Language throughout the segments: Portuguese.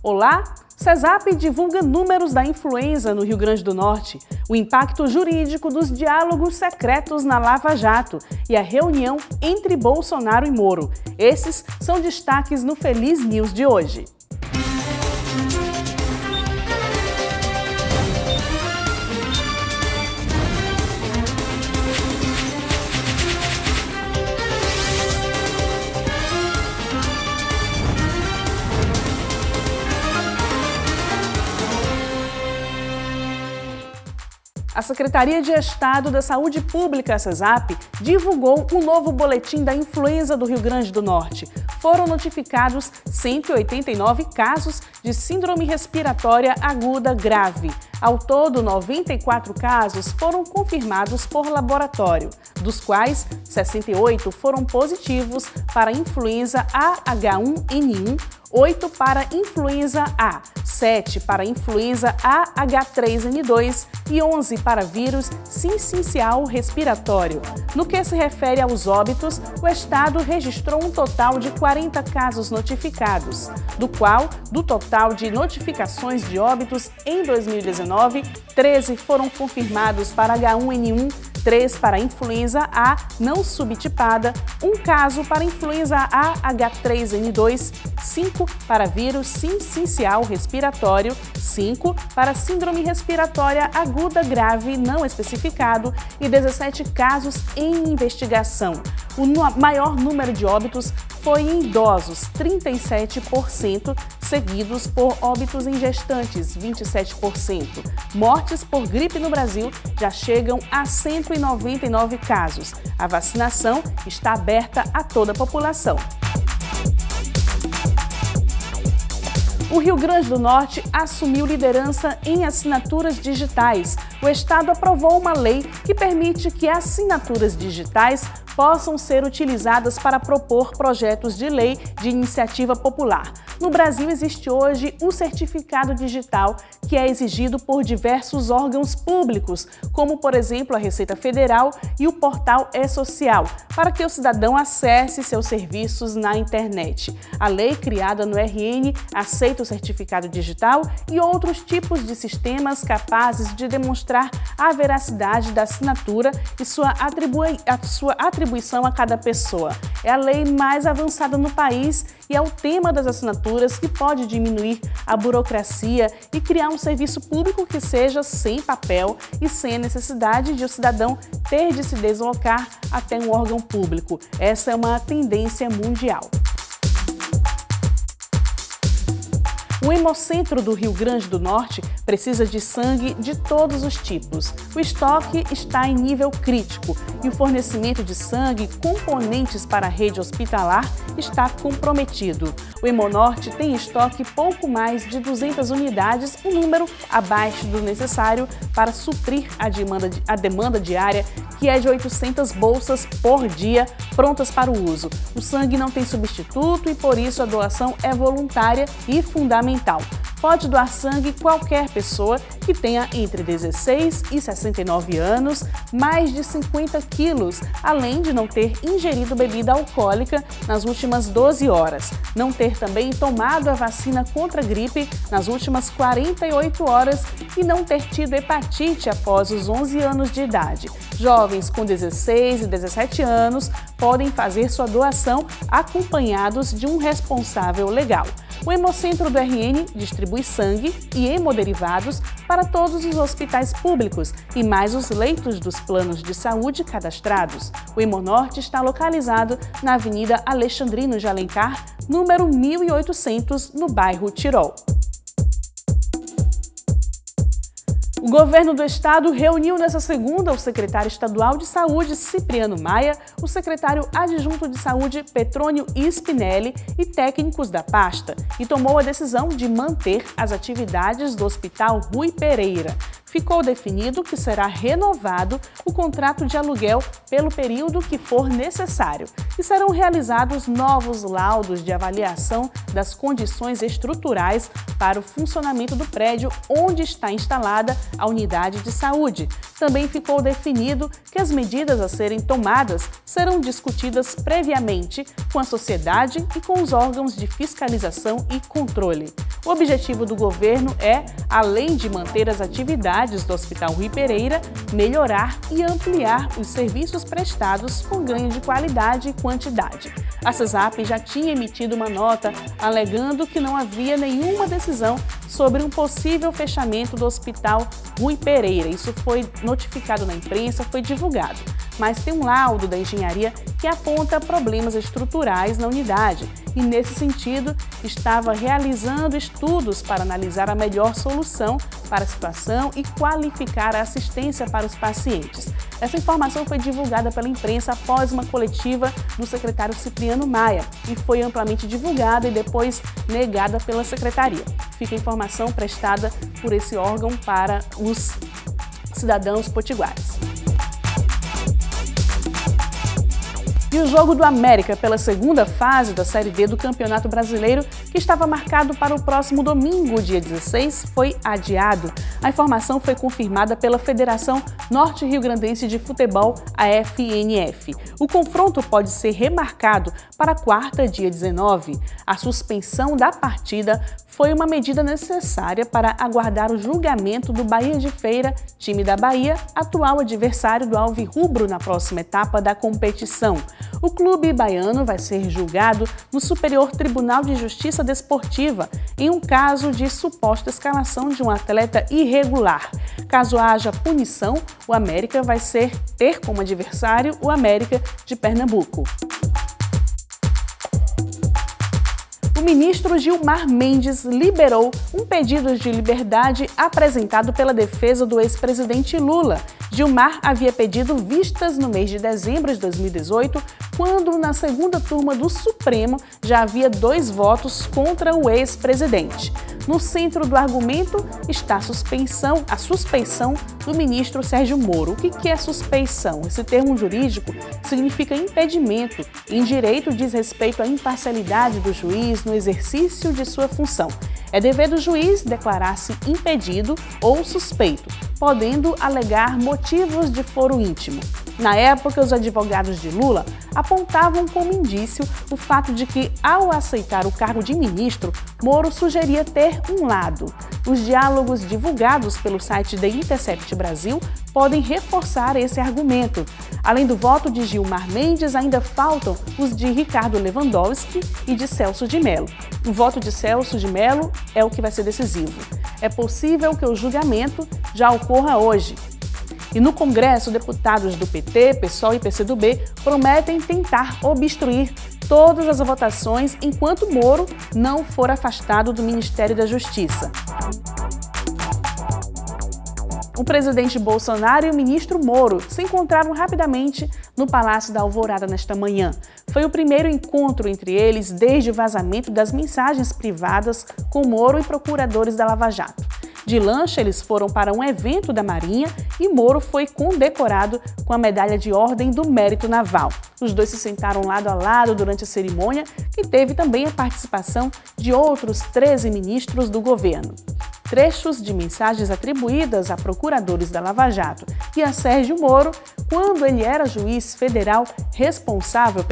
Olá! CESAP divulga números da influenza no Rio Grande do Norte, o impacto jurídico dos diálogos secretos na Lava Jato e a reunião entre Bolsonaro e Moro. Esses são destaques no Feliz News de hoje. A Secretaria de Estado da Saúde Pública, CESAP, divulgou o novo boletim da influenza do Rio Grande do Norte. Foram notificados 189 casos de síndrome respiratória aguda grave. Ao todo, 94 casos foram confirmados por laboratório, dos quais 68 foram positivos para influenza AH1N1, 8 para influenza A, 7 para influenza AH3N2 e 11 para vírus sincicial respiratório. No que se refere aos óbitos, o estado registrou um total de 40 casos notificados, do total de notificações de óbitos em 2019, 13 foram confirmados para H1N1, 3 para influenza A não subtipada, 1 caso para influenza AH3N2, 5 para vírus sincicial respiratório, 5 para síndrome respiratória aguda grave não especificado e 17 casos em investigação. O maior número de óbitos foi em idosos, 37%, seguidos por óbitos em gestantes, 27%. Mortes por gripe no Brasil já chegam a 199 casos. A vacinação está aberta a toda a população. O Rio Grande do Norte assumiu liderança em assinaturas digitais. O estado aprovou uma lei que permite que assinaturas digitais possam ser utilizadas para propor projetos de lei de iniciativa popular. No Brasil existe hoje o certificado digital, que é exigido por diversos órgãos públicos, como por exemplo a Receita Federal e o portal E-Social, para que o cidadão acesse seus serviços na internet. A lei criada no RN aceita o certificado digital e outros tipos de sistemas capazes de demonstrar a veracidade da assinatura e sua atribuição a cada pessoa. É a lei mais avançada no país e é o tema das assinaturas que pode diminuir a burocracia e criar um serviço público que seja sem papel e sem a necessidade de o cidadão ter de se deslocar até um órgão público. Essa é uma tendência mundial. O Hemocentro do Rio Grande do Norte precisa de sangue de todos os tipos. O estoque está em nível crítico e o fornecimento de sangue e componentes para a rede hospitalar está comprometido. O Hemonorte tem em estoque pouco mais de 200 unidades, um número abaixo do necessário para suprir a demanda diária, que é de 800 bolsas por dia prontas para o uso. O sangue não tem substituto e, por isso, a doação é voluntária e fundamental. Pode doar sangue qualquer pessoa que tenha entre 16 e 69 anos, mais de 50 quilos, além de não ter ingerido bebida alcoólica nas últimas 12 horas, não ter também tomado a vacina contra a gripe nas últimas 48 horas e não ter tido hepatite após os 11 anos de idade. Jovens com 16 e 17 anos podem fazer sua doação acompanhados de um responsável legal. O Hemocentro do RN distribui sangue e hemoderivados para todos os hospitais públicos e mais os leitos dos planos de saúde cadastrados. O Hemonorte está localizado na Avenida Alexandrino de Alencar, número 1800, no bairro Tirol. O governo do estado reuniu nesta segunda o secretário estadual de saúde, Cipriano Maia, o secretário adjunto de saúde, Petrônio Spinelli, e técnicos da pasta, e tomou a decisão de manter as atividades do Hospital Rui Pereira. Ficou definido que será renovado o contrato de aluguel pelo período que for necessário e serão realizados novos laudos de avaliação das condições estruturais para o funcionamento do prédio onde está instalada a unidade de saúde. Também ficou definido que as medidas a serem tomadas serão discutidas previamente com a sociedade e com os órgãos de fiscalização e controle. O objetivo do governo é, além de manter as atividades do Hospital Rui Pereira, melhorar e ampliar os serviços prestados com ganho de qualidade e quantidade. A CESAP já tinha emitido uma nota alegando que não havia nenhuma decisão sobre um possível fechamento do Hospital Rui Pereira. Isso foi notificado na imprensa, foi divulgado. Mas tem um laudo da engenharia que aponta problemas estruturais na unidade e, nesse sentido, estava realizando estudos para analisar a melhor solução para a situação e qualificar a assistência para os pacientes. Essa informação foi divulgada pela imprensa após uma coletiva do secretário Cipriano Maia e foi amplamente divulgada e depois negada pela secretaria. Fica a informação prestada por esse órgão para os cidadãos potiguares. E o jogo do América pela segunda fase da Série D do Campeonato Brasileiro, que estava marcado para o próximo domingo, dia 16, foi adiado. A informação foi confirmada pela Federação Norte-Riograndense de Futebol, a FNF. O confronto pode ser remarcado para quarta, dia 19. A suspensão da partida foi uma medida necessária para aguardar o julgamento do Bahia de Feira, time da Bahia, atual adversário do Alvirrubro na próxima etapa da competição. O clube baiano vai ser julgado no Superior Tribunal de Justiça Desportiva em um caso de suposta escalação de um atleta irregular. Caso haja punição, o América vai ter como adversário o América de Pernambuco. O ministro Gilmar Mendes liberou um pedido de liberdade apresentado pela defesa do ex-presidente Lula. Gilmar havia pedido vistas no mês de dezembro de 2018, quando na segunda turma do Supremo já havia 2 votos contra o ex-presidente. No centro do argumento está a suspeição do ministro Sérgio Moro. O que é suspeição? Esse termo jurídico significa impedimento. Em direito diz respeito à imparcialidade do juiz no exercício de sua função. É dever do juiz declarar-se impedido ou suspeito, podendo alegar motivos de foro íntimo. Na época, os advogados de Lula apontavam como indício o fato de que, ao aceitar o cargo de ministro, Moro sugeria ter um lado. Os diálogos divulgados pelo site The Intercept Brasil podem reforçar esse argumento. Além do voto de Gilmar Mendes, ainda faltam os de Ricardo Lewandowski e de Celso de Mello. O voto de Celso de Mello é o que vai ser decisivo. É possível que o julgamento já ocorra hoje. E no Congresso, deputados do PT, PSOL e PCdoB prometem tentar obstruir todas as votações enquanto Moro não for afastado do Ministério da Justiça. O presidente Bolsonaro e o ministro Moro se encontraram rapidamente no Palácio da Alvorada nesta manhã. Foi o primeiro encontro entre eles desde o vazamento das mensagens privadas com Moro e procuradores da Lava Jato. De lancha, eles foram para um evento da Marinha e Moro foi condecorado com a Medalha de Ordem do Mérito Naval. Os dois se sentaram lado a lado durante a cerimônia, que teve também a participação de outros 13 ministros do governo. Trechos de mensagens atribuídas a procuradores da Lava Jato e a Sérgio Moro, quando ele era juiz federal responsável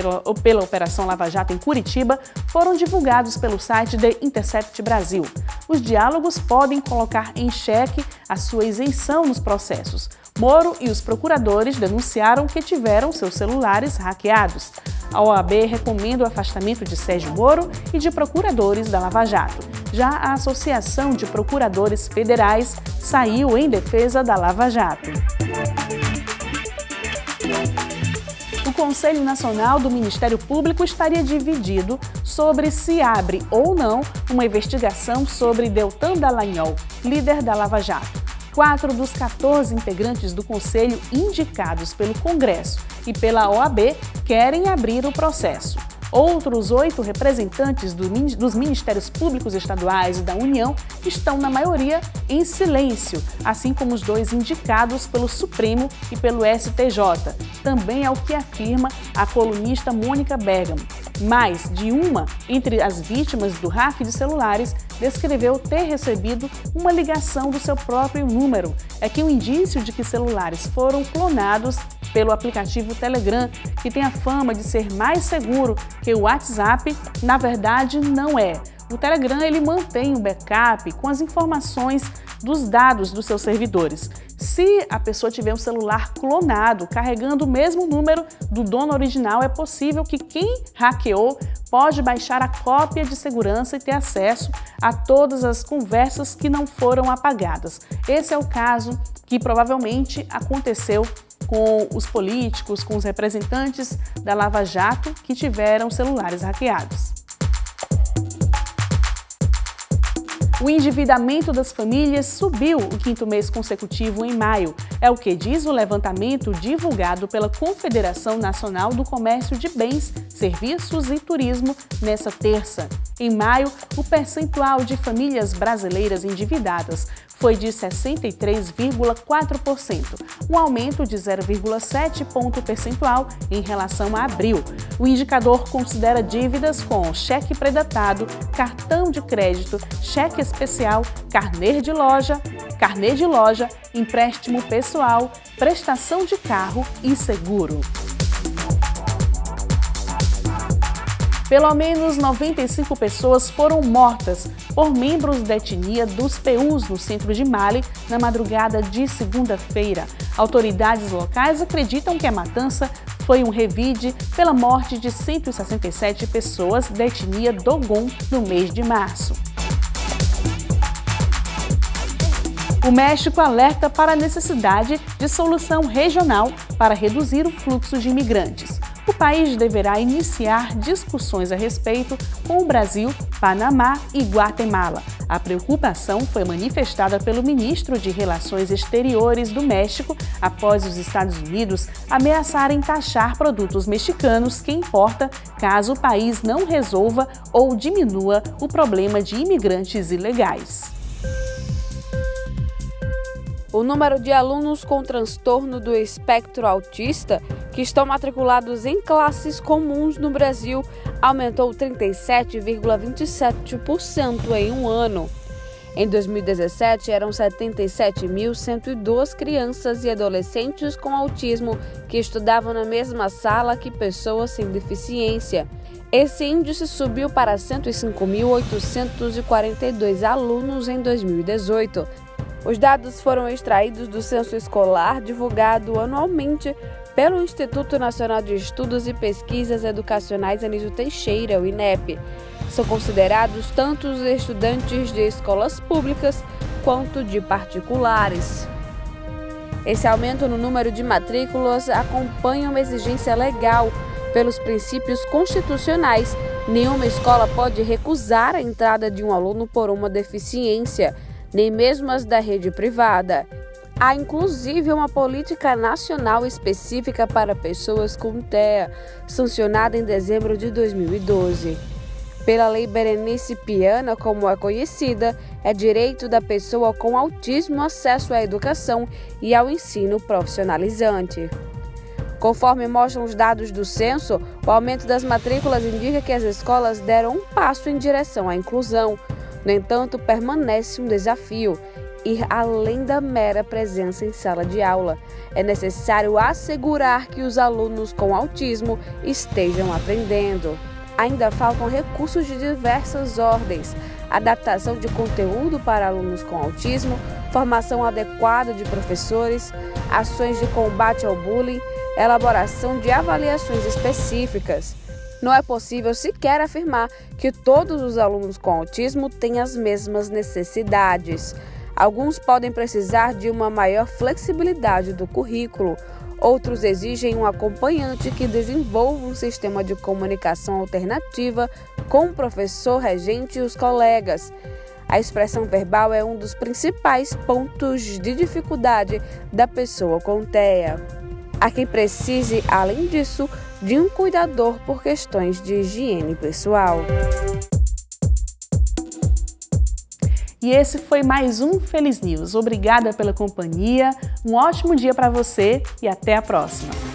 pela Operação Lava Jato em Curitiba, foram divulgados pelo site The Intercept Brasil. Os diálogos podem colocar em xeque a sua isenção nos processos. Moro e os procuradores denunciaram que tiveram seus celulares hackeados. A OAB recomenda o afastamento de Sérgio Moro e de procuradores da Lava Jato. Já a Associação de Procuradores Federais saiu em defesa da Lava Jato. O Conselho Nacional do Ministério Público estaria dividido sobre se abre ou não uma investigação sobre Deltan Dallagnol, líder da Lava Jato. 4 dos 14 integrantes do Conselho indicados pelo Congresso e pela OAB querem abrir o processo. Outros 8 representantes dos Ministérios Públicos Estaduais e da União estão, na maioria, em silêncio, assim como os 2 indicados pelo Supremo e pelo STJ. Também é o que afirma a colunista Mônica Bergamo. Mais de uma entre as vítimas do hack de celulares descreveu ter recebido uma ligação do seu próprio número. É que o indício de que celulares foram clonados pelo aplicativo Telegram, que tem a fama de ser mais seguro que o WhatsApp, na verdade não é. O Telegram ele mantém um backup com as informações dos dados dos seus servidores. Se a pessoa tiver um celular clonado, carregando o mesmo número do dono original, é possível que quem hackeou pode baixar a cópia de segurança e ter acesso a todas as conversas que não foram apagadas. Esse é o caso que provavelmente aconteceu com os políticos, com os representantes da Lava Jato que tiveram celulares hackeados. O endividamento das famílias subiu o quinto mês consecutivo em maio. É o que diz o levantamento divulgado pela Confederação Nacional do Comércio de Bens, Serviços e Turismo nesta terça. Em maio, o percentual de famílias brasileiras endividadas foi de 63,4%, um aumento de 0,7 ponto percentual em relação a abril. O indicador considera dívidas com cheque predatado, cartão de crédito, cheque especial, carnê de loja, empréstimo pessoal, prestação de carro e seguro. Pelo menos 95 pessoas foram mortas por membros da etnia dos Peus no centro de Mali na madrugada de segunda-feira. Autoridades locais acreditam que a matança foi um revide pela morte de 167 pessoas da etnia Dogon no mês de março. O México alerta para a necessidade de solução regional para reduzir o fluxo de imigrantes. O país deverá iniciar discussões a respeito com o Brasil, Panamá e Guatemala. A preocupação foi manifestada pelo ministro de Relações Exteriores do México após os Estados Unidos ameaçarem taxar produtos mexicanos que importa caso o país não resolva ou diminua o problema de imigrantes ilegais. O número de alunos com transtorno do espectro autista que estão matriculados em classes comuns no Brasil aumentou 37,27% em um ano. Em 2017, eram 77.102 crianças e adolescentes com autismo que estudavam na mesma sala que pessoas sem deficiência. Esse índice subiu para 105.842 alunos em 2018. Os dados foram extraídos do censo escolar divulgado anualmente pelo Instituto Nacional de Estudos e Pesquisas Educacionais Anísio Teixeira, o INEP. São considerados tanto os estudantes de escolas públicas quanto de particulares. Esse aumento no número de matrículas acompanha uma exigência legal. Pelos princípios constitucionais, nenhuma escola pode recusar a entrada de um aluno por uma deficiência, nem mesmo as da rede privada. Há inclusive uma política nacional específica para pessoas com TEA, sancionada em dezembro de 2012. Pela Lei Berenice Piana, como é conhecida, é direito da pessoa com autismo acesso à educação e ao ensino profissionalizante. Conforme mostram os dados do censo, o aumento das matrículas indica que as escolas deram um passo em direção à inclusão. No entanto, permanece um desafio: ir além da mera presença em sala de aula. É necessário assegurar que os alunos com autismo estejam aprendendo. Ainda faltam recursos de diversas ordens: adaptação de conteúdo para alunos com autismo, formação adequada de professores, ações de combate ao bullying, elaboração de avaliações específicas. Não é possível sequer afirmar que todos os alunos com autismo têm as mesmas necessidades. Alguns podem precisar de uma maior flexibilidade do currículo. Outros exigem um acompanhante que desenvolva um sistema de comunicação alternativa com o professor regente e os colegas. A expressão verbal é um dos principais pontos de dificuldade da pessoa com TEA. Há quem precise, além disso, de um cuidador por questões de higiene pessoal. E esse foi mais um Feliz News. Obrigada pela companhia, um ótimo dia para você e até a próxima.